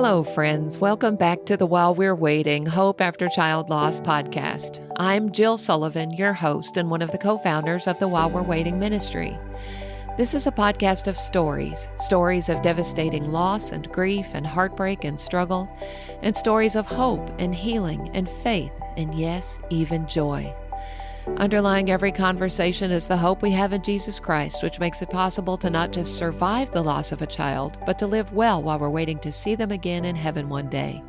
Hello, friends. Welcome back to the While We're Waiting Hope After Child Loss podcast. I'm Jill Sullivan, your host and one of the co-founders of the While We're Waiting ministry. This is a podcast of stories of devastating loss and grief and heartbreak and struggle, and stories of hope and healing and faith and, yes, even joy. Underlying every conversation is the hope we have in Jesus Christ, which makes it possible to not just survive the loss of a child, but to live well while we're waiting to see them again in heaven one day.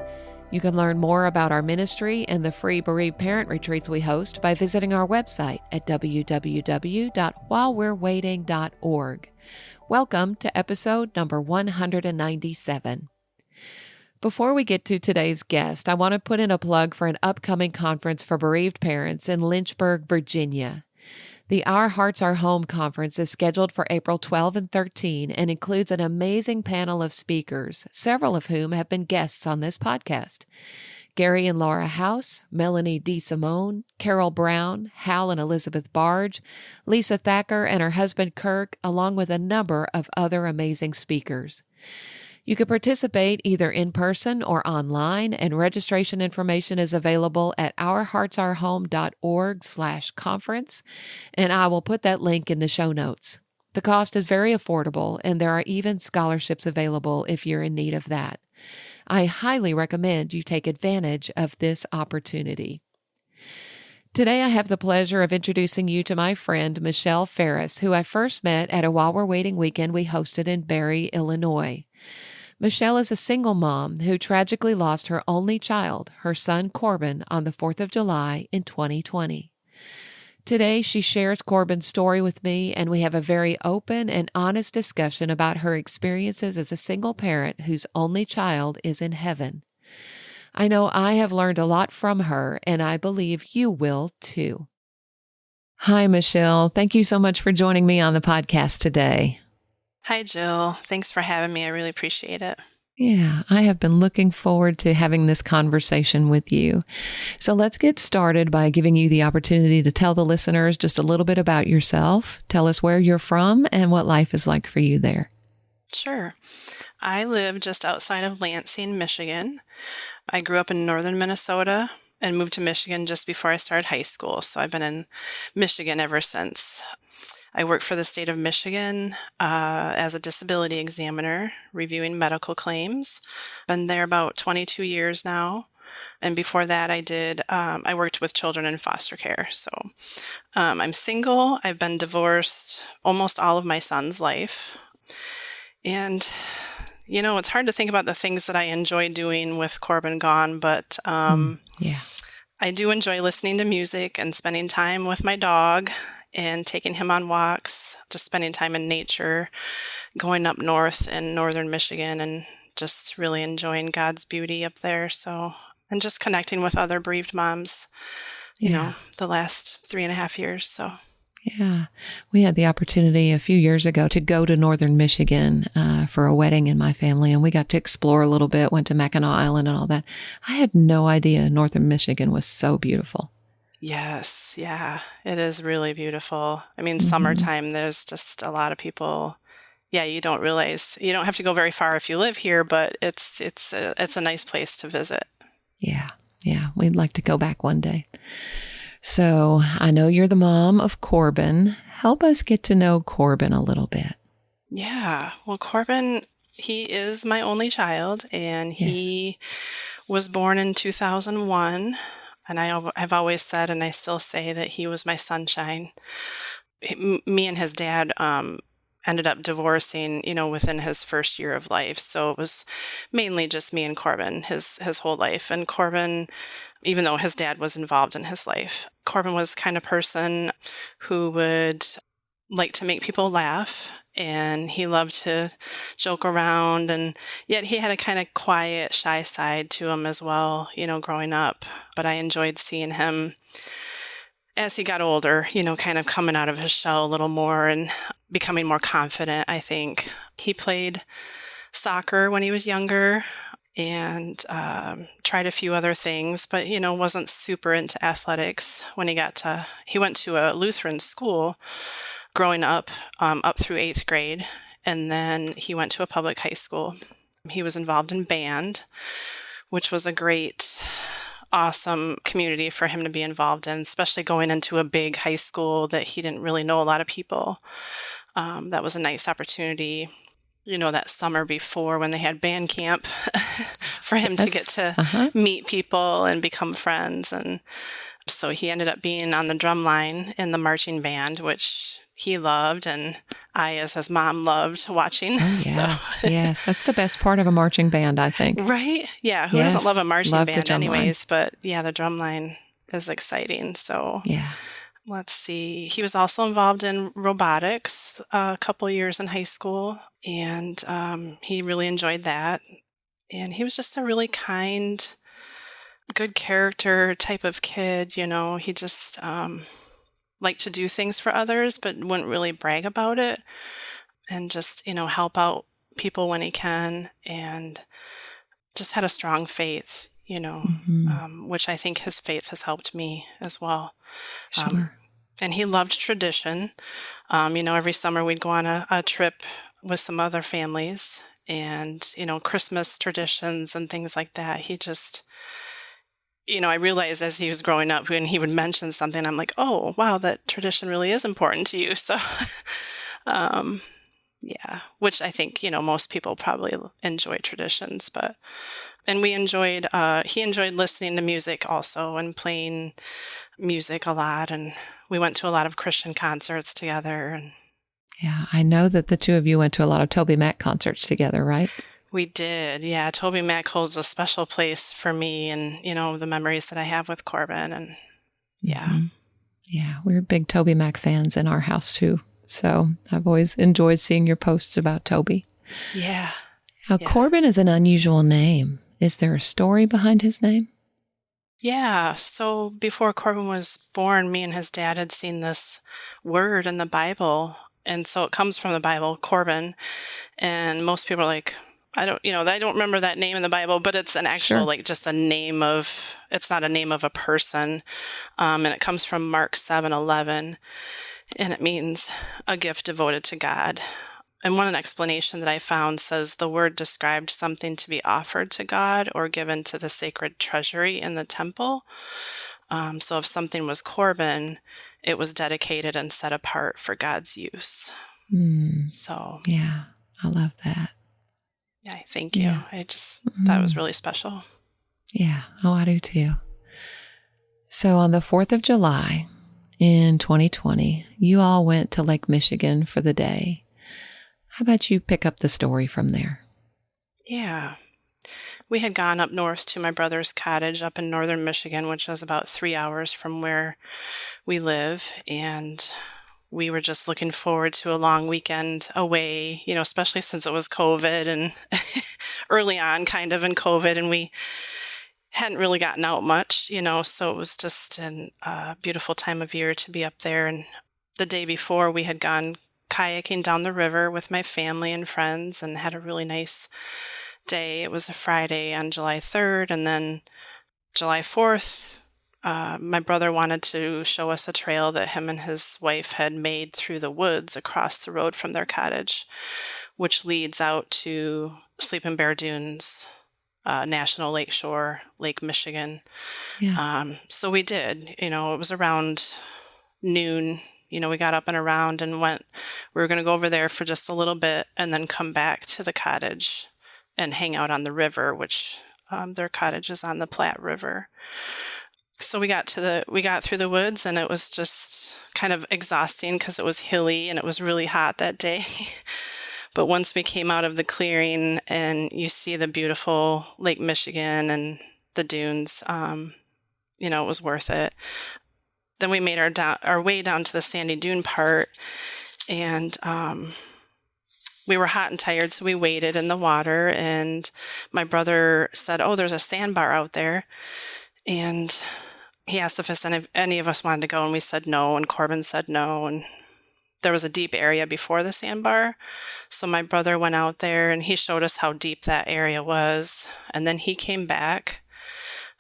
You can learn more about our ministry and the free bereaved parent retreats we host by visiting our website at www.whilewe'rewaiting.org. Welcome to episode number 197. Before we get to today's guest, I want to put in a plug for an upcoming conference for bereaved parents in Lynchburg, Virginia. The Our Hearts Are Home conference is scheduled for April 12 and 13 and includes an amazing panel of speakers, several of whom have been guests on this podcast. Gary and Laura House, Melanie D. Simone, Carol Brown, Hal and Elizabeth Barge, Lisa Thacker and her husband Kirk, along with a number of other amazing speakers. You can participate either in person or online, and registration information is available at ourheartsareHome.org/conference, and I will put that link in the show notes. The cost is very affordable, and there are even scholarships available if you're in need of that. I highly recommend you take advantage of this opportunity. Today, I have the pleasure of introducing you to my friend, Michelle Ferris, who I first met at a While We're Waiting weekend we hosted in Barry, Illinois. Michelle is a single mom who tragically lost her only child, her son Corban, on the 4th of July in 2020. Today, she shares Corban's story with me, and we have a very open and honest discussion about her experiences as a single parent whose only child is in heaven. I know I have learned a lot from her, and I believe you will too. Hi, Michelle. Thank you so much for joining me on the podcast today. Hi, Jill. Thanks for having me. I really appreciate it. Yeah, I have been looking forward to having this conversation with you. So let's get started by giving you the opportunity to tell the listeners just a little bit about yourself. Tell us where you're from and what life is like for you there. Sure. I live just outside of Lansing, Michigan. I grew up in northern Minnesota and moved to Michigan just before I started high school. So I've been in Michigan ever since. I work for the state of Michigan as a disability examiner, reviewing medical claims. Been there about 22 years now. And before that, I worked with children in foster care. So I'm single. I've been divorced almost all of my son's life. And, it's hard to think about the things that I enjoy doing with Corban gone, but I do enjoy listening to music and spending time with my dog and taking him on walks, just spending time in nature, going up north in northern Michigan and just really enjoying God's beauty up there. So, and just connecting with other bereaved moms, the last 3.5 years. So. Yeah, we had the opportunity a few years ago to go to northern Michigan for a wedding in my family, and we got to explore a little bit, went to Mackinac Island and all that. I had no idea northern Michigan was so beautiful. Yes, yeah, it is really beautiful. I mean, summertime, there's just a lot of people. Yeah, you don't realize, you don't have to go very far if you live here, but it's a nice place to visit. Yeah, we'd like to go back one day. So I know you're the mom of Corban. Help us get to know Corban a little bit. Yeah, well, Corban, he is my only child, and he was born in 2001. And I've always said, and I still say, that he was my sunshine. Me and his dad ended up divorcing, within his first year of life. So it was mainly just me and Corban his whole life. And Corban, even though his dad was involved in his life, Corban was the kind of person who would like to make people laugh. And he loved to joke around, and yet he had a kind of quiet, shy side to him as well, growing up. But I enjoyed seeing him as he got older, kind of coming out of his shell a little more and becoming more confident, I think. He played soccer when he was younger and tried a few other things, but, wasn't super into athletics when he went to a Lutheran school growing up, up through 8th grade. And then he went to a public high school He was involved in band, which was a great, awesome community for him to be involved in, especially going into a big high school that he didn't really know a lot of people. That was a nice opportunity, that summer before when they had band camp for him to get to meet people and become friends. And so he ended up being on the drum line in the marching band, which he loved, and I, as his mom, loved watching. Oh, yeah. So. Yes, that's the best part of a marching band, I think. Right? Yeah, who doesn't love a marching band anyways? But yeah, the drum line is exciting. So yeah. Let's see. He was also involved in robotics a couple years in high school, and he really enjoyed that. And he was just a really kind, good character type of kid. He just liked to do things for others, but wouldn't really brag about it, and just, help out people when he can, and just had a strong faith, which I think his faith has helped me as well. Sure. And he loved tradition. Every summer we'd go on a trip with some other families, and, Christmas traditions and things like that. He just, I realized as he was growing up, when he would mention something, I'm like, oh, wow, that tradition really is important to you. So, yeah, which I think, most people probably enjoy traditions, and he enjoyed listening to music also and playing music a lot. And we went to a lot of Christian concerts together. And yeah, I know that the two of you went to a lot of Toby Mac concerts together, right? We did. Yeah. Toby Mac holds a special place for me, and, the memories that I have with Corban. And yeah. Mm-hmm. Yeah. We're big Toby Mac fans in our house too. So I've always enjoyed seeing your posts about Toby. Yeah. Now, Corban is an unusual name. Is there a story behind his name? Yeah. So before Corban was born, me and his dad had seen this word in the Bible. And so it comes from the Bible, Corban. And most people are like, I don't remember that name in the Bible, but it's an actual, just a name it's not a name of a person. And it comes from Mark 7:11, and it means a gift devoted to God. And one explanation that I found says the word described something to be offered to God or given to the sacred treasury in the temple. So if something was Corban, it was dedicated and set apart for God's use. So yeah, I love that. Yeah, thank you. Yeah. I just thought it was really special. Yeah. Oh, I do too. So on the 4th of July in 2020, you all went to Lake Michigan for the day. How about you pick up the story from there? Yeah. We had gone up north to my brother's cottage up in northern Michigan, which is about 3 hours from where we live. And we were just looking forward to a long weekend away, especially since it was COVID and early on kind of in COVID, and we hadn't really gotten out much, so it was just a beautiful time of year to be up there. And the day before, we had gone kayaking down the river with my family and friends and had a really nice day. It was a Friday on July 3rd, and then July 4th, my brother wanted to show us a trail that him and his wife had made through the woods across the road from their cottage, which leads out to Sleeping Bear Dunes, National Lakeshore, Lake Michigan. Yeah. So we did. It was around noon. We got up and around and we were going to go over there for just a little bit and then come back to the cottage and hang out on the river, which their cottage is on the Platte River. So we got through the woods, and it was just kind of exhausting because it was hilly and it was really hot that day. But once we came out of the clearing and you see the beautiful Lake Michigan and the dunes, it was worth it. Then we made our way down to the sandy dune part, and we were hot and tired, so we waded in the water. And my brother said, "Oh, there's a sandbar out there," and he asked if any of us wanted to go, and we said no, and Corban said no, and there was a deep area before the sandbar. So my brother went out there, and he showed us how deep that area was, and then he came back,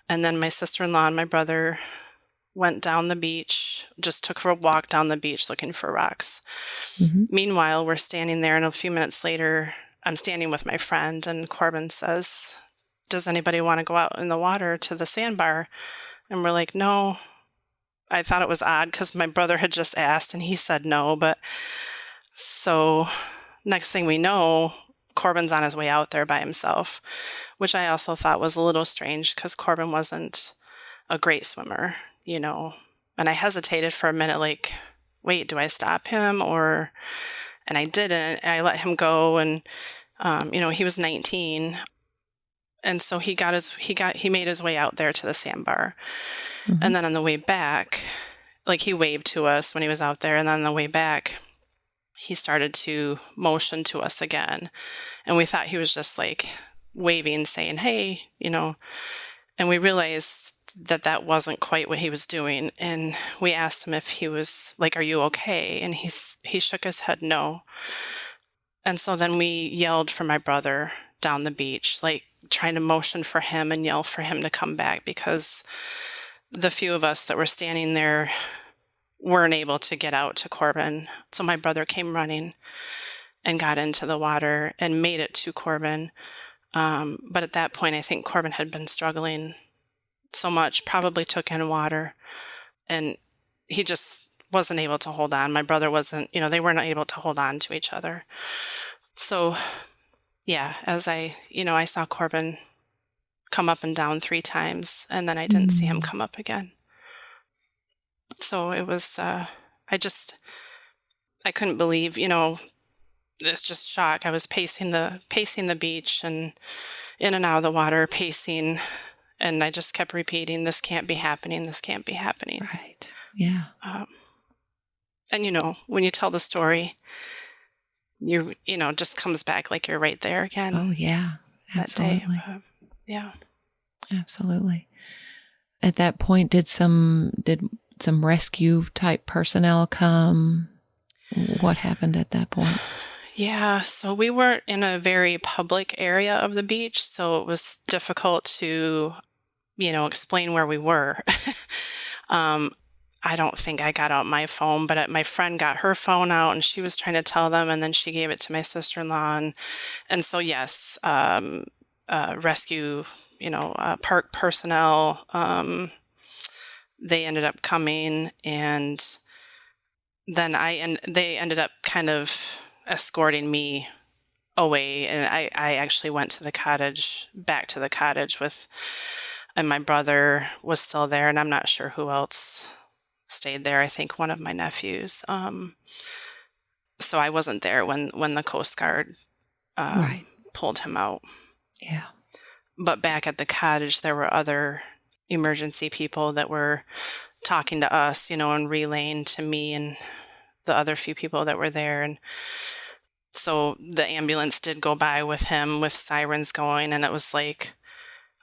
and then my sister-in-law and my brother went down the beach, just took a walk down the beach looking for rocks. Mm-hmm. Meanwhile, we're standing there, and a few minutes later, I'm standing with my friend, and Corban says, "Does anybody want to go out in the water to the sandbar?" And we're like, "No." I thought it was odd because my brother had just asked and he said no. But so next thing we know, Corban's on his way out there by himself, which I also thought was a little strange because Corban wasn't a great swimmer, And I hesitated for a minute, like, wait, do I stop him? And I didn't. I let him go, and he was 19, and so he made his way out there to the sandbar. Mm-hmm. And then on the way back, like, he waved to us when he was out there, and then on the way back, he started to motion to us again, and we thought he was just like waving, saying, "Hey," and we realized that wasn't quite what he was doing. And we asked him if he was like, "Are you okay?" And he shook his head no. And so then we yelled for my brother down the beach, like trying to motion for him and yell for him to come back, because the few of us that were standing there weren't able to get out to Corban. So my brother came running and got into the water and made it to Corban. But at that point, I think Corban had been struggling so much, probably took in water, and he just wasn't able to hold on. My brother wasn't, they weren't able to hold on to each other. So, yeah, as I saw Corban come up and down 3 times, and then I didn't see him come up again. So it was, I couldn't believe, it's just shock. I was pacing the beach and in and out of the water, pacing. And I just kept repeating, "This can't be happening. This can't be happening." Right. Yeah. And when you tell the story, just comes back like you're right there again. Oh yeah. Absolutely. That day. Yeah. Absolutely. At that point, did some rescue type personnel come? What happened at that point? Yeah, so we weren't in a very public area of the beach, so it was difficult to explain where we were. I don't think I got out my phone, but my friend got her phone out and she was trying to tell them, and then she gave it to my sister-in-law. And so, yes, rescue, park personnel, they ended up coming, and then they ended up kind of escorting me away. And I actually went to back to the cottage and my brother was still there, and I'm not sure who else stayed there. I think one of my nephews. So I wasn't there when the Coast Guard right. pulled him out. Yeah. But back at the cottage, there were other emergency people that were talking to us, and relaying to me and the other few people that were there. And so the ambulance did go by with him with sirens going, and it was like,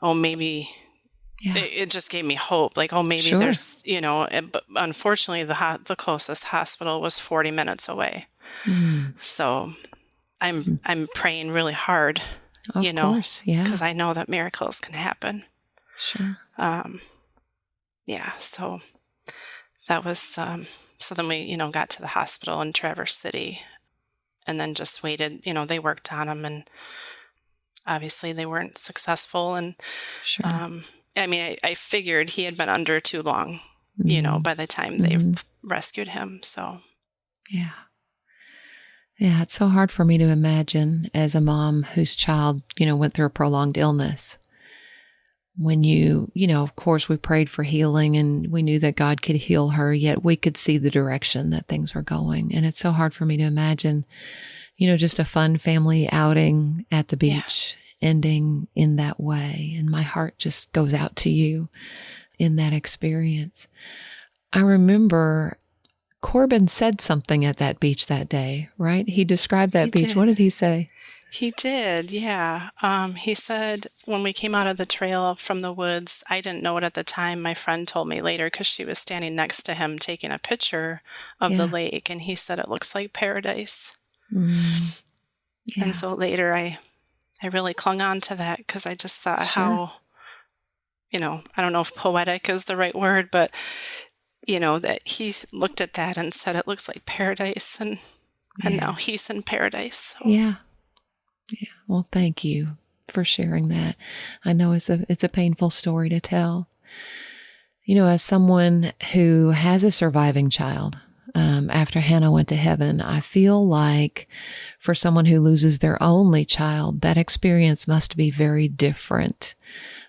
oh, maybe... Yeah. It just gave me hope. Like, oh, maybe sure. There's, but unfortunately the closest hospital was 40 minutes away. So I'm praying really hard, of course, yeah, because I know that miracles can happen. Sure. Yeah. So that was, so then we, got to the hospital in Traverse City, and then just waited, they worked on him, and obviously they weren't successful. And, sure. I figured he had been under too long, by the time they rescued him. So, yeah. Yeah, it's so hard for me to imagine as a mom whose child, went through a prolonged illness. When of course we prayed for healing and we knew that God could heal her, yet we could see the direction that things were going. And it's so hard for me to imagine, just a fun family outing at the beach. Yeah. Ending in that way. And my heart just goes out to you in that experience. I remember Corban said something at that beach that day, right? He described that beach. What did he say? He did, yeah. He said when we came out of the trail from the woods, I didn't know it at the time. My friend told me later because she was standing next to him taking a picture of the lake. And he said, "It looks like paradise." Yeah. And so later I really clung on to that because I just thought how, I don't know if poetic is the right word, but, that he looked at that and said, "It looks like paradise." And now he's in paradise. So. Yeah. Well, thank you for sharing that. I know it's a painful story to tell. As someone who has a surviving child, after Hannah went to heaven, I feel like for someone who loses their only child, that experience must be very different.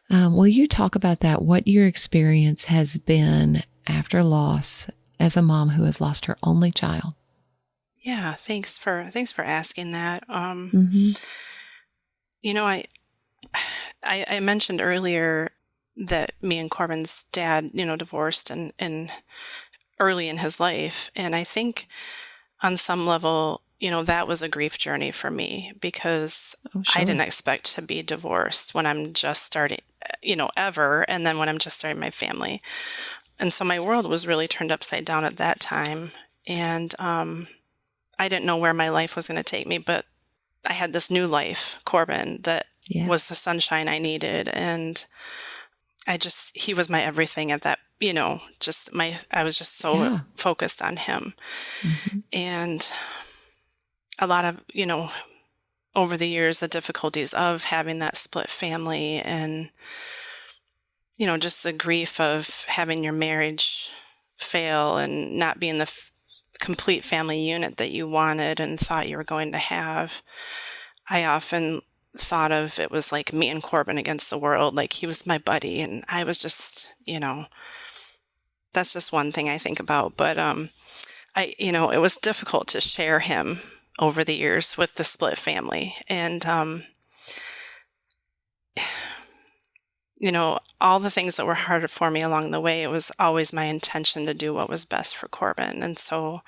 Will you talk about that? What your experience has been after loss as a mom who has lost her only child? Yeah, thanks for asking that. Mm-hmm. I mentioned earlier that me and Corban's dad, divorced and early in his life, and I think on some level, that was a grief journey for me because Oh, I sure. didn't expect to be divorced when I'm just starting, ever, and then when I'm just starting my family. And so my world was really turned upside down at that time. And I didn't know where my life was going to take me, but I had this new life, Corban, that was the sunshine I needed. And he was my everything at that, I was just so focused on him. Mm-hmm. And a lot of, over the years, the difficulties of having that split family and, just the grief of having your marriage fail and not being the complete family unit that you wanted and thought you were going to have. I often thought of it was like me and Corban against the world. Like he was my buddy and I was just, that's just one thing I think about. But it was difficult to share him over the years with the split family. And all the things that were hard for me along the way, it was always my intention to do what was best for Corban. And so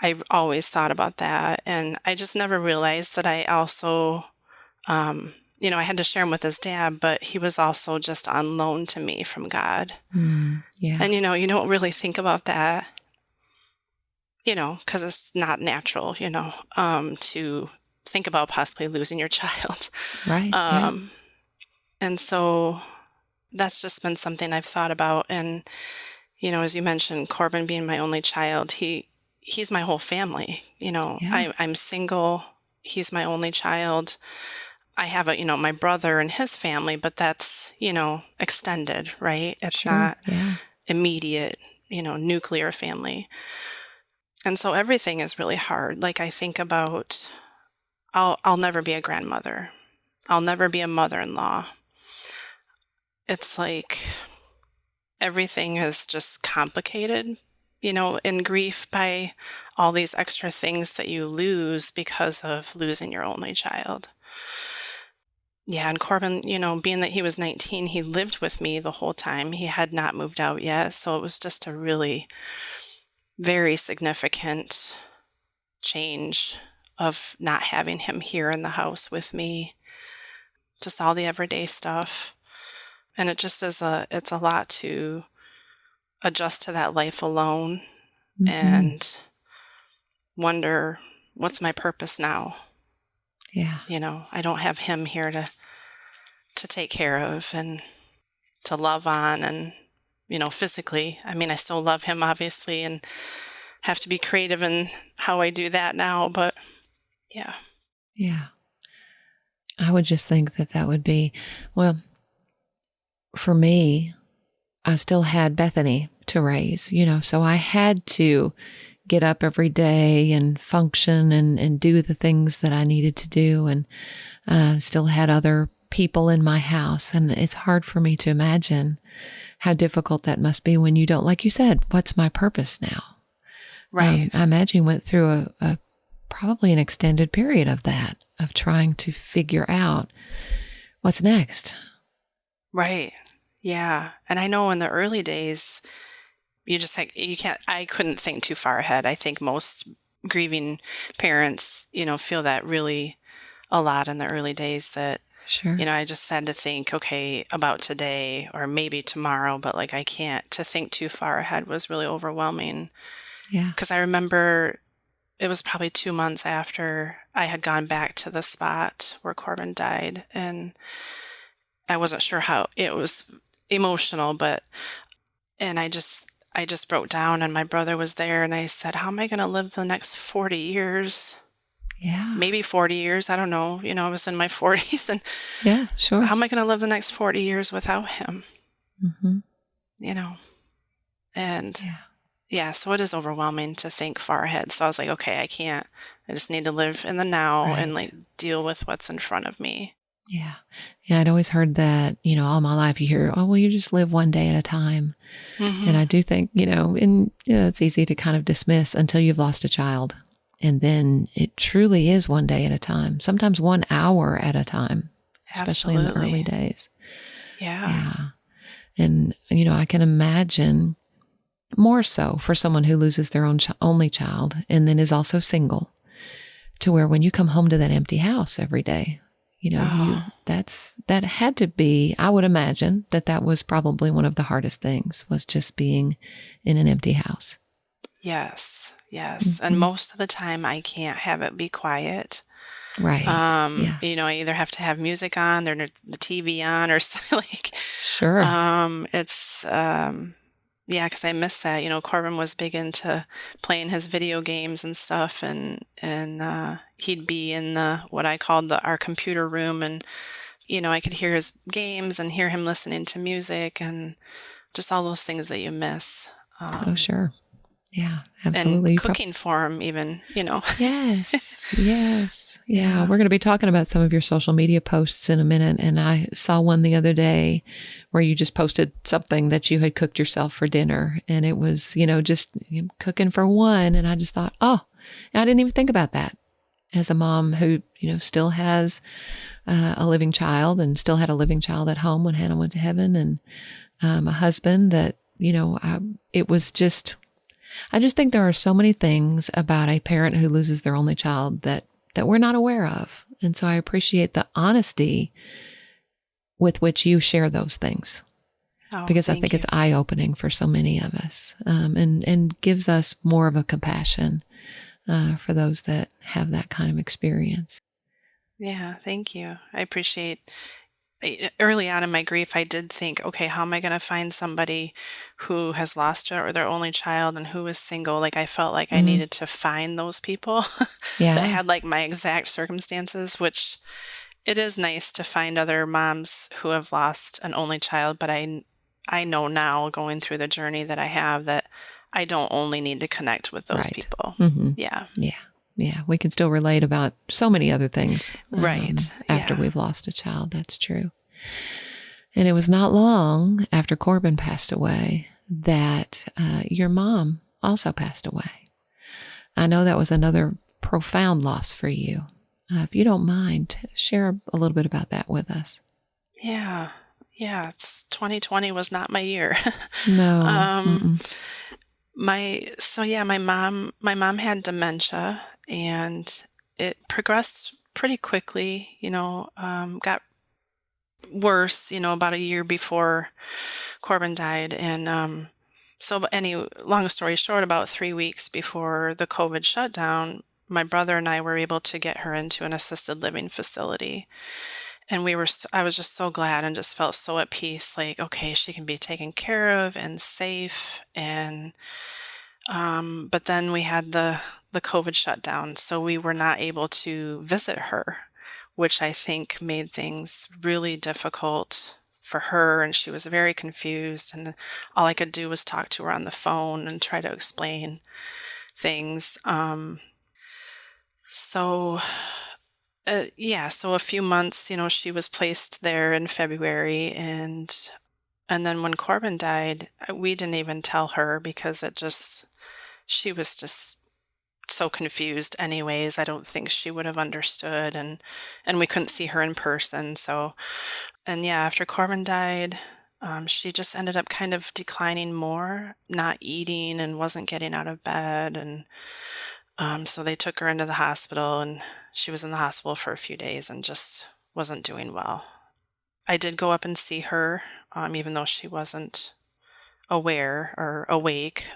I always thought about that. And I just never realized that I also, I had to share him with his dad, but he was also just on loan to me from God. Yeah. And, you don't really think about that, because it's not natural, to think about possibly losing your child. Right. And so that's just been something I've thought about. And, as you mentioned, Corban being my only child, he's my whole family. I'm single. He's my only child. I have my brother and his family, but that's, extended, right? It's not immediate, nuclear family. And so everything is really hard. Like I think about, I'll never be a grandmother. I'll never be a mother-in-law. It's like everything is just complicated, in grief by all these extra things that you lose because of losing your only child. Yeah, and Corban, being that he was 19, he lived with me the whole time. He had not moved out yet, so it was just a really very significant change of not having him here in the house with me. Just all the everyday stuff. And it just is it's a lot to adjust to that life alone and wonder, what's my purpose now? Yeah. I don't have him here to take care of and to love on and, physically. I mean, I still love him, obviously, and have to be creative in how I do that now, but yeah. Yeah. I would just think that would be, well, for me, I still had Bethany to raise, so I had to get up every day and function and do the things that I needed to do, and still had other people in my house. And it's hard for me to imagine how difficult that must be when you don't, like you said, what's my purpose now? Right. I imagine you went through a probably an extended period of that, of trying to figure out what's next. Right. Yeah. And I know in the early days, I couldn't think too far ahead. I think most grieving parents, feel that really a lot in the early days that, Sure. I just had to think, okay, about today or maybe tomorrow, but like I can't, to think too far ahead was really overwhelming. Yeah. Because I remember it was probably 2 months after I had gone back to the spot where Corban died, and I wasn't sure how. It was emotional, and I just broke down, and my brother was there, and I said, how am I going to live the next 40 years Yeah. maybe 40 years. I don't know. I was in my 40s, and Yeah, sure. how am I going to live the next 40 years without him? Mm-hmm. And Yeah. yeah, so it is overwhelming to think far ahead. So I was like, okay, I can't. I just need to live in the now and Right. deal with what's in front of me. Yeah. Yeah. I'd always heard that, all my life you hear, oh, well, you just live one day at a time. And Mm-hmm. I do think, it's easy to kind of dismiss until you've lost a child. And then it truly is one day at a time, sometimes 1 hour at a time, especially in the early Absolutely. days. Yeah. Yeah. And, I can imagine more so for someone who loses their own only child and then is also single, to where when you come home to that empty house every day, Oh, that had to be, I would imagine that was probably one of the hardest things, was just being in an empty house. yes. Yes. And Hmm. most of the time I can't have it be quiet. Right. Yeah. I either have to have music on, or the TV on, or Sure. it's, yeah, because I miss that. Corbin was big into playing his video games and stuff, and he'd be in what I called our computer room, and I could hear his games and hear him listening to music, and just all those things that you miss. Oh, sure. Yeah, And absolutely. cooking for him, even. Yes. Yes. Yeah. Yeah. We're going to be talking about some of your social media posts in a minute. And I saw one the other day where you just posted something that you had cooked yourself for dinner. And it was, just cooking for one. And I just thought, oh, I didn't even think about that as a mom who, still has a living child and still had a living child at home when Hannah went to heaven, and a husband that, it was just, I just think there are so many things about a parent who loses their only child that we're not aware of. And so I appreciate the honesty with which you share those things, Oh, because I thank think you. it's eye opening for so many of us, and gives us more of a compassion for those that have that kind of experience. Yeah, thank you. I appreciate. Early on in my grief, I did think, okay, how am I going to find somebody who has lost their only child and who is single? I felt like I Hmm. needed to find those people that Yeah, had my exact circumstances, which it is nice to find other moms who have lost an only child, but I know now, going through the journey that I have, that I don't only need to connect with those right. people. Hmm. Yeah. Yeah. Yeah. We can still relate about so many other things Right. after Yeah. we've lost a child. That's true. And it was not long after Corban passed away that your mom also passed away. I know that was another profound loss for you. If you don't mind, share a little bit about that with us. Yeah. Yeah. 2020 was not my year. No. um, Mm-mm. my mom had dementia, and it progressed pretty quickly, got worse, about a year before Corbin died. And long story short, about 3 weeks before the COVID shutdown, my brother and I were able to get her into an assisted living facility. And I was just so glad and just felt so at peace, okay, she can be taken care of and safe. And but then we had the COVID shutdown, so we were not able to visit her, which I think made things really difficult for her. And she was very confused, and all I could do was talk to her on the phone and try to explain things. So yeah, so a few months, she was placed there in February, and then when Corbin died, we didn't even tell her, because she was just so confused anyways. I don't think she would have understood, and we couldn't see her in person. So, and yeah, after Corbin died, she just ended up kind of declining more, not eating, and wasn't getting out of bed. And so they took her into the hospital, and she was in the hospital for a few days and just wasn't doing well. I did go up and see her, even though she wasn't aware or awake.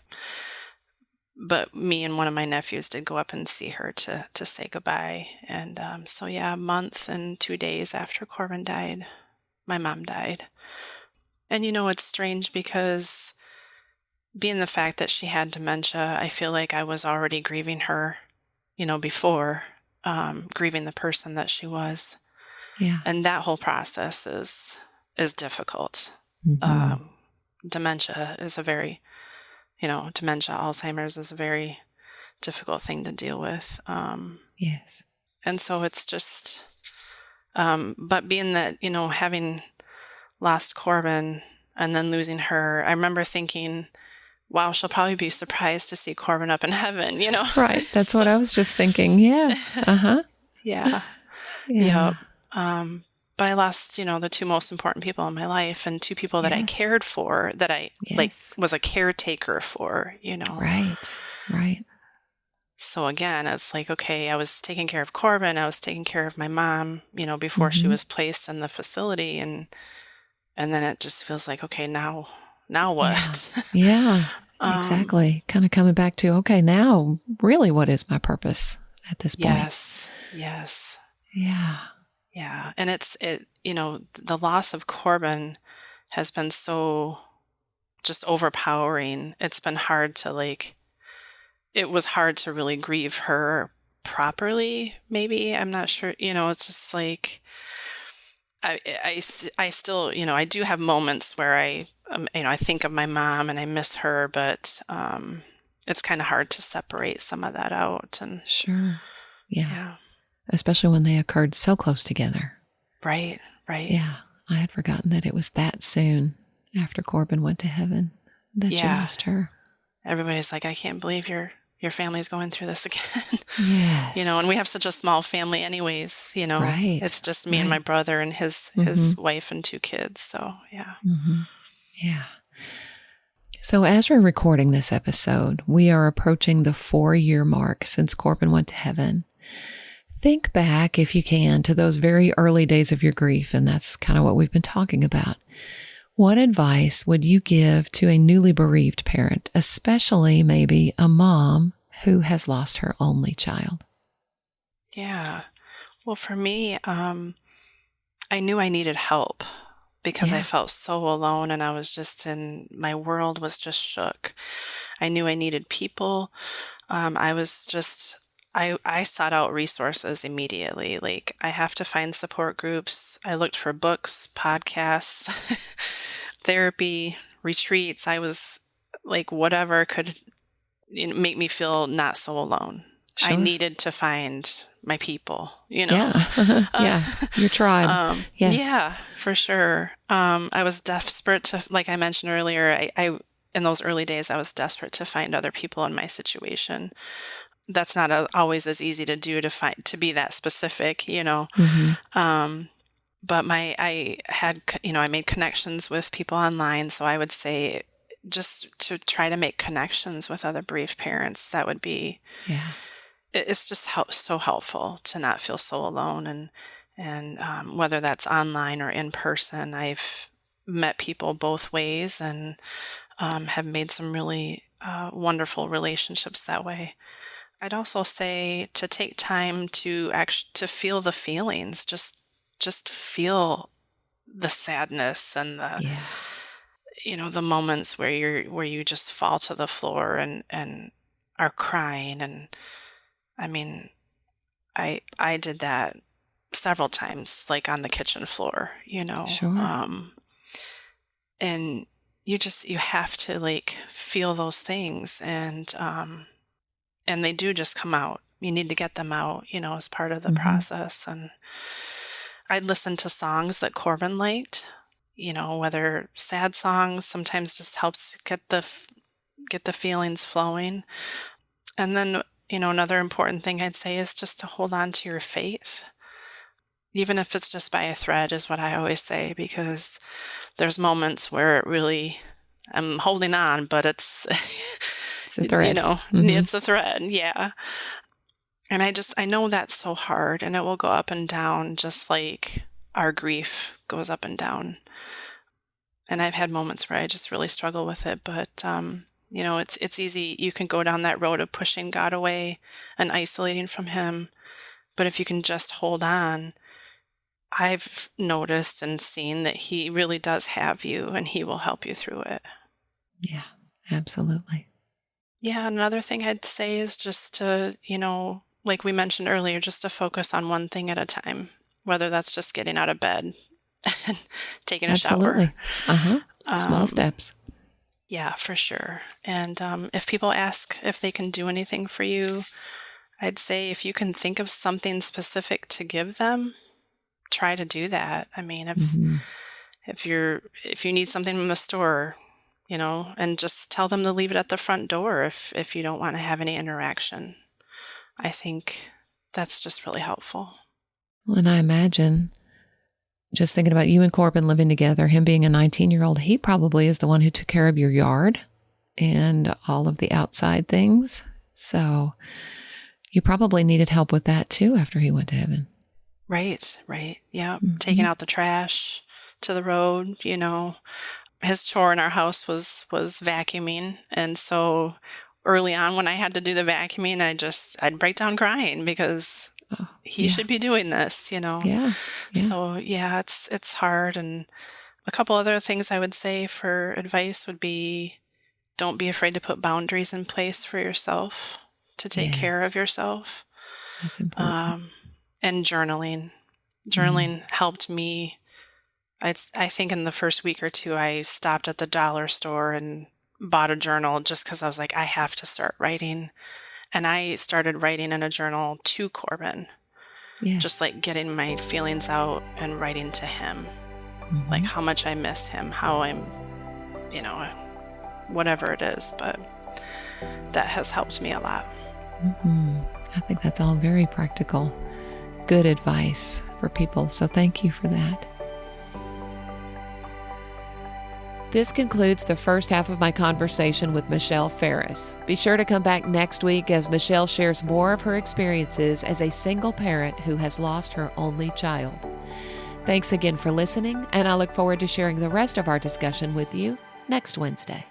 But me and one of my nephews did go up and see her to say goodbye. And so, yeah, a month and 2 days after Corbin died, my mom died. And it's strange, because being the fact that she had dementia, I feel like I was already grieving her, before. grieving the person that she was. Yeah. And that whole process is difficult. Mm-hmm. Dementia is a very, Alzheimer's is a very difficult thing to deal with. Yes. And so it's just, but being that, having lost Corban and then losing her, I remember thinking, wow, she'll probably be surprised to see Corban up in heaven, Right. That's what I was just thinking. Yes. Uh-huh. Yeah. Yeah. But I lost, the two most important people in my life, and two people that I cared for, that I was a caretaker for, Right. Right. So again, it's like, okay, I was taking care of Corban. I was taking care of my mom, before she was placed in the facility. And then it just feels like, okay, now what? Yeah. Exactly. Kind of coming back to, okay, now really what is my purpose at this point? Yes. Yes. Yeah. Yeah. And the loss of Corban has been so just overpowering. It's been hard to it was hard to really grieve her properly, maybe. I'm not sure. It's just like, I still, I do have moments where I think of my mom and I miss her, but it's kind of hard to separate some of that out. And sure. Yeah. Especially when they occurred so close together. Right. Yeah. I had forgotten that it was that soon after Corban went to heaven that you lost her. Everybody's like, I can't believe your family's going through this again. Yes. And we have such a small family anyways, Right. It's just me and my brother and his wife and 2 kids. So, yeah. Mm-hmm. Yeah. So as we're recording this episode, we are approaching the 4-year mark since Corban went to heaven. Think back, if you can, to those very early days of your grief, and that's kind of what we've been talking about. What advice would you give to a newly bereaved parent, especially maybe a mom who has lost her only child? Yeah. Well, for me, I knew I needed help because I felt so alone, and I was just my world was just shook. I knew I needed people. I sought out resources immediately. Like, I have to find support groups. I looked for books, podcasts, therapy, retreats. I was like, whatever could make me feel not so alone. Sure. I needed to find my people, Yeah, your tribe. Yes. Yeah, for sure. I was desperate to, like I mentioned earlier, I in those early days, I was desperate to find other people in my situation. That's not always as easy to do, to be that specific, Mm-hmm. But I made connections with people online. So I would say just to try to make connections with other bereaved parents. That would be, it's just so helpful to not feel so alone. And whether that's online or in person, I've met people both ways and have made some really wonderful relationships that way. I'd also say to take time to feel the feelings, just feel the sadness and the, the moments where you just fall to the floor and are crying. And I mean, I did that several times, like on the kitchen floor, Sure. And you have to feel those things, and they do just come out. You need to get them out, as part of the process. And I'd listen to songs that Corban liked, whether sad songs, sometimes just helps get the feelings flowing. And then, another important thing I'd say is just to hold on to your faith. Even if it's just by a thread is what I always say, because there's moments where it really, I'm holding on, but it's a thread. It's a thread. Yeah. And I know that's so hard, and it will go up and down just like our grief goes up and down. And I've had moments where I just really struggle with it, but, it's easy. You can go down that road of pushing God away and isolating from him. But if you can just hold on, I've noticed and seen that he really does have you, and he will help you through it. Yeah, absolutely. Yeah, another thing I'd say is just to, like we mentioned earlier, just to focus on one thing at a time, whether that's just getting out of bed and taking a shower. Absolutely. Small steps. Yeah, for sure. And if people ask if they can do anything for you, I'd say if you can think of something specific to give them, try to do that. I mean, if you need something from the store, and just tell them to leave it at the front door if you don't want to have any interaction. I think that's just really helpful. Well, and I imagine, just thinking about you and Corban living together, him being a 19-year-old, he probably is the one who took care of your yard and all of the outside things. So you probably needed help with that too after he went to heaven. Right. Yeah. Taking out the trash to the road, His chore in our house was vacuuming. And so early on when I had to do the vacuuming, I'd break down crying because he should be doing this, Yeah. So yeah, it's hard. And a couple other things I would say for advice would be, don't be afraid to put boundaries in place for yourself to take care of yourself. That's important. And journaling. Journaling helped me. I think in the first week or two, I stopped at the dollar store and bought a journal just because I was like, I have to start writing. And I started writing in a journal to Corban. Yes. Just like getting my feelings out and writing to him. Like how much I miss him, how I'm, whatever it is. But that has helped me a lot. I think that's all very practical. Good advice for people. So thank you for that. This concludes the first half of my conversation with Michelle Ferris. Be sure to come back next week as Michelle shares more of her experiences as a single parent who has lost her only child. Thanks again for listening, and I look forward to sharing the rest of our discussion with you next Wednesday.